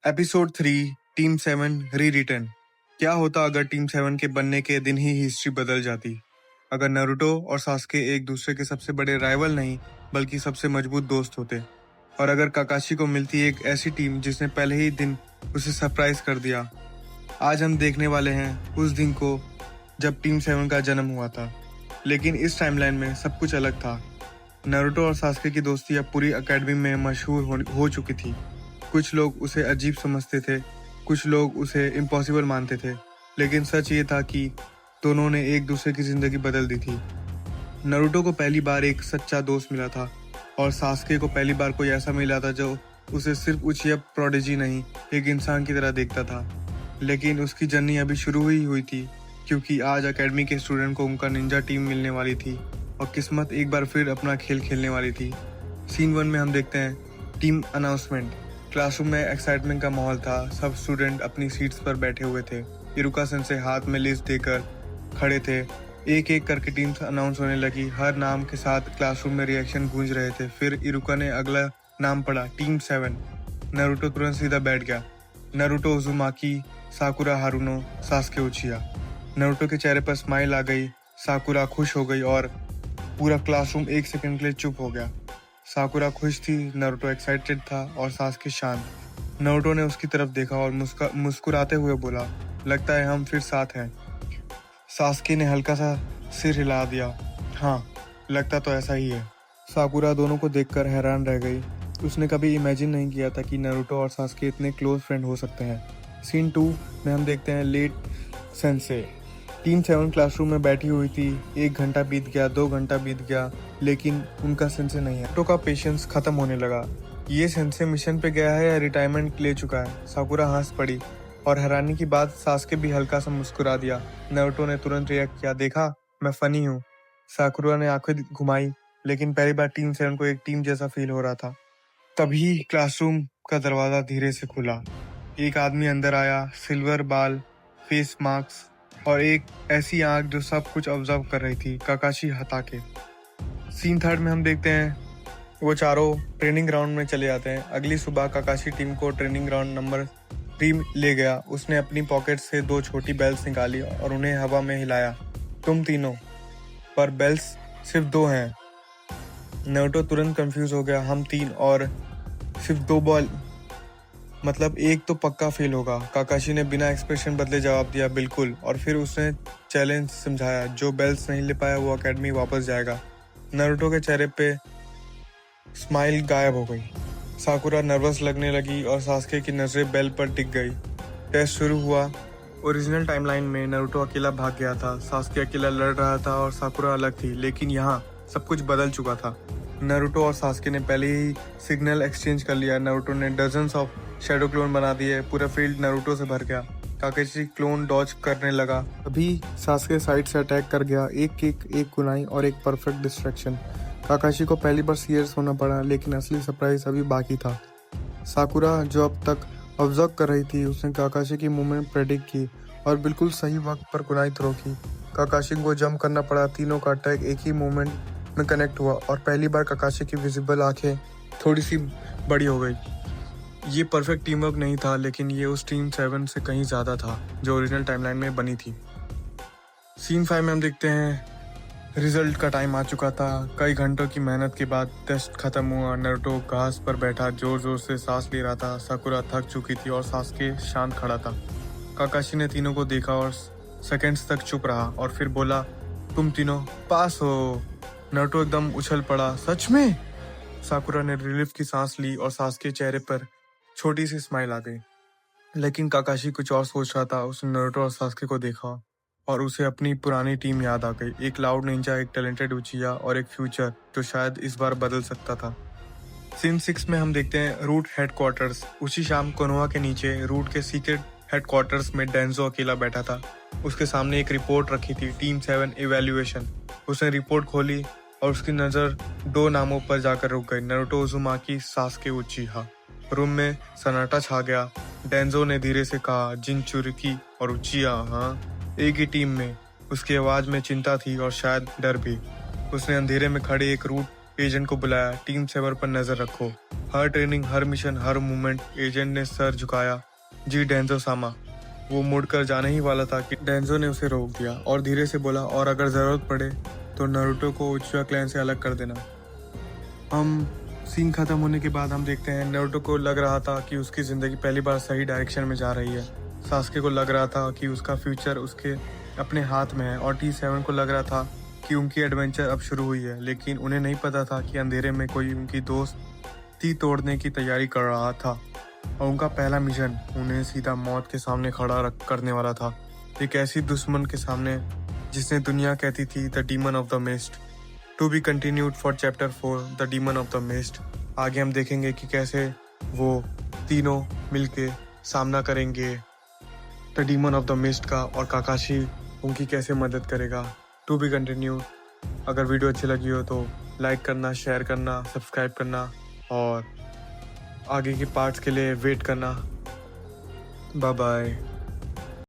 Episode 3 team 7 री return. क्या होता अगर टीम 7 के बनने के दिन ही हिस्ट्री बदल जाती? अगर नारुतो और सास्के एक दूसरे के सबसे बड़े राइवल नहीं बल्कि सबसे मजबूत दोस्त होते, और अगर काकाशी को मिलती एक ऐसी टीम जिसने पहले ही दिन उसे सरप्राइज कर दिया। आज हम देखने वाले हैं उस दिन को जब टीम 7 का जन्म हुआ था, लेकिन इस टाइमलाइन में सब कुछ अलग था। नारुतो और सास्के की दोस्ती अब पूरी एकेडमी में मशहूर हो चुकी थी। कुछ लोग उसे अजीब समझते थे, कुछ लोग उसे इम्पॉसिबल मानते थे, लेकिन सच ये था कि दोनों ने एक दूसरे की जिंदगी बदल दी थी। नारुतो को पहली बार एक सच्चा दोस्त मिला था, और सास्के को पहली बार कोई ऐसा मिला था जो उसे सिर्फ उचिया प्रोडिजी नहीं, एक इंसान की तरह देखता था। लेकिन उसकी जर्नी अभी शुरू ही हुई थी, क्योंकि आज एकेडमी के स्टूडेंट को उनका निंजा टीम मिलने वाली थी और किस्मत एक बार फिर अपना खेल खेलने वाली थी। सीन 1 में हम देखते हैं टीम अनाउंसमेंट। क्लासरूम में एक्साइटमेंट का माहौल था। सब स्टूडेंट अपनी सीट्स पर बैठे हुए थे। इरुका सेंसे हाथ में लिस्ट देकर खड़े थे। एक एक करके टीम्स अनाउंस होने लगी। हर नाम के साथ क्लासरूम में रिएक्शन गूंज रहे थे। फिर इरुका ने अगला नाम पढ़ा, टीम 7। नारुतो तुरंत सीधा बैठ गया। Naruto उजुमाकी, साकुरा हारुनो, Sasuke उचिया। नारुतो के चेहरे पर स्माइल आ गई। साकुरा खुश हो गई और पूरा क्लासरूम एक सेकंड के लिए चुप हो गया। साकुरा खुश थी, नारुतो एक्साइटेड था और सास्के शांत। नारुतो ने उसकी तरफ देखा और मुस्कुराते हुए बोला, लगता है हम फिर साथ हैं। सास्के ने हल्का सा सिर हिला दिया, हाँ, लगता तो ऐसा ही है। साकुरा दोनों को देखकर हैरान रह गई। उसने कभी इमेजिन नहीं किया था कि नारुतो और सास्के इतने क्लोज फ्रेंड हो सकते हैं। सीन 2 में हम देखते हैं लेट सेंसे। टीम 7 क्लासरूम में बैठी हुई थी। 1 घंटा बीत गया, 2 घंटा बीत गया, लेकिन उनका सेंसे नहीं है। नारुतो का पेशेंस खत्म होने लगा। ये सेंसे मिशन पे गया है या रिटायरमेंट ले चुका है? साकुरा हंस पड़ी, और हैरानी की बात सास्के भी हल्का सा मुस्कुरा दिया। नारुतो ने तुरंत रिएक्ट किया, देखा मैं फनी हूँ। साकुरा ने आंखें घुमाई, लेकिन पहली बार टीम 7 को एक टीम जैसा फील हो रहा था। तभी क्लासरूम का दरवाजा धीरे से खुला। एक आदमी अंदर आया, सिल्वर बाल, फेस मास्क और एक ऐसी आंख जो सब कुछ ऑब्जर्व कर रही थी, काकाशी हताके। सीन 3 में हम देखते हैं वो चारों ट्रेनिंग ग्राउंड में चले जाते हैं। अगली सुबह काकाशी टीम को ट्रेनिंग ग्राउंड नंबर 3 ले गया। उसने अपनी पॉकेट से 2 छोटी बेल्स निकाली और उन्हें हवा में हिलाया। तुम तीनों, पर बेल्स सिर्फ 2 हैं। नारुतो तुरंत कंफ्यूज हो गया, हम 3 और सिर्फ 2 बॉल, मतलब एक तो पक्का फेल होगा। काकाशी ने बिना एक्सप्रेशन बदले जवाब दिया, बिल्कुल। और फिर उसने चैलेंज समझाया, जो बेल्स नहीं ले पाया वो एकेडमी वापस जाएगा। नारुतो के चेहरे पे स्माइल गायब हो गई। साकुरा नर्वस लगने लगी और सास्के की नजरें बेल पर टिक गई। टेस्ट शुरू हुआ। ओरिजिनल टाइमलाइन में नारुतो अकेला भाग गया था, सास्के अकेला लड़ रहा था और साकुरा अलग थी। लेकिन यहाँ सब कुछ बदल चुका था। नारुतो और सास्के ने पहले ही सिग्नल एक्सचेंज कर लिया। नारुतो ने डजन्स ऑफ शैडो क्लोन बना दिए। पूरा फील्ड नारुतो से भर गया। काकाशी क्लोन डॉज करने लगा। अभी सास्के साइड से अटैक कर गया। एक किक, एक कुनाई और एक परफेक्ट डिस्ट्रैक्शन। काकाशी को पहली बार सीरियस होना पड़ा, लेकिन असली सरप्राइज अभी बाकी था। साकुरा जो अब तक ऑब्जर्व कर रही थी, उसने काकाशी की मूवमेंट प्रेडिक्ट की और बिल्कुल सही वक्त पर कुनाई थ्रो की। काकाशी को जंप करना पड़ा। तीनों का अटैक एक ही मूवमेंट में कनेक्ट हुआ और पहली बार काकाशी की विजिबल आंखें थोड़ी सी बड़ी हो गई। ये परफेक्ट टीम वर्क नहीं था, लेकिन ये उस टीम 7 से कहीं ज़्यादा था जो ओरिजिनल टाइमलाइन में बनी थी। सीन 5 में हम देखते हैं रिजल्ट का टाइम आ चुका था। कई घंटों की मेहनत के बाद टेस्ट खत्म हुआ। नारुतो घास पर बैठा जोर जोर से सांस ले रहा था। साकुरा थक चुकी थी और सास्के शांत खड़ा था। काकाशी ने तीनों को देखा और सेकंड्स तक चुप रहा और फिर बोला, तुम तीनों पास हो। नारुतो एकदम उछल पड़ा, सच में? साकुरा ने रिलीफ की सांस ली और सास्के चेहरे पर छोटी सी स्माइल आ गई। लेकिन काकाशी कुछ और सोच रहा था। उसने नारुतो और सास्के को देखा और उसे अपनी पुरानी टीम याद आ गई। एक लाउड निंजा, एक टैलेंटेड उचिया और एक फ्यूचर जो शायद इस बार बदल सकता था। सीन 6 में हम देखते हैं रूट हेडक्वार्टर्स। उसी शाम कोनोहा के नीचे रूट के सीक्रेट हेडक्वार्टर्स में डेंजो अकेला बैठा था। उसके सामने एक रिपोर्ट रखी थी, टीम 7 इवैल्यूएशन। उसने रिपोर्ट खोली और उसकी नजर 2 नामों पर जाकर रुक गई, नारुतो उजुमाकी, सास्के उचिहा। रूम में सन्नाटा छा गया। डेंजो ने धीरे से कहा, जिनचुरुकी और उचिया, हाँ, एक ही टीम में। उसकी आवाज में चिंता थी और शायद डर भी। उसने अंधेरे में खड़े एक रूट एजेंट को बुलाया, टीम 7 पर नजर रखो। हर ट्रेनिंग, हर मिशन, हर मूवमेंट एजेंट ने सर झुकाया। जी डेंजो सामा। वो मुड़कर जाने ही वाला था कि डेंजो ने उसे रोक दिया और धीरे से बोला, और अगर जरूरत पड़े तो नारुतो को उचिया क्लैन से अलग कर देना। हम सीन खत्म होने के बाद हम देखते हैं नारुतो को लग रहा था कि उसकी जिंदगी पहली बार सही डायरेक्शन में जा रही है। सास्के को लग रहा था कि उसका फ्यूचर उसके अपने हाथ में है और T7 को लग रहा था कि उनकी एडवेंचर अब शुरू हुई है। लेकिन उन्हें नहीं पता था कि अंधेरे में कोई उनकी दोस्ती तोड़ने की तैयारी कर रहा था और उनका पहला मिशन उन्हें सीधा मौत के सामने खड़ा करने वाला था। एक ऐसी दुश्मन के सामने जिसने दुनिया कहती थी the demon of the mist. To be continued for chapter 4 the demon of the mist. आगे हम देखेंगे कि कैसे वो तीनों मिलके सामना करेंगे the demon of the mist का और काकाशी उनकी कैसे मदद करेगा। To be continued. अगर वीडियो अच्छी लगी हो तो लाइक करना, शेयर करना, सब्सक्राइब करना और आगे के पार्ट्स के लिए वेट करना। Bye bye.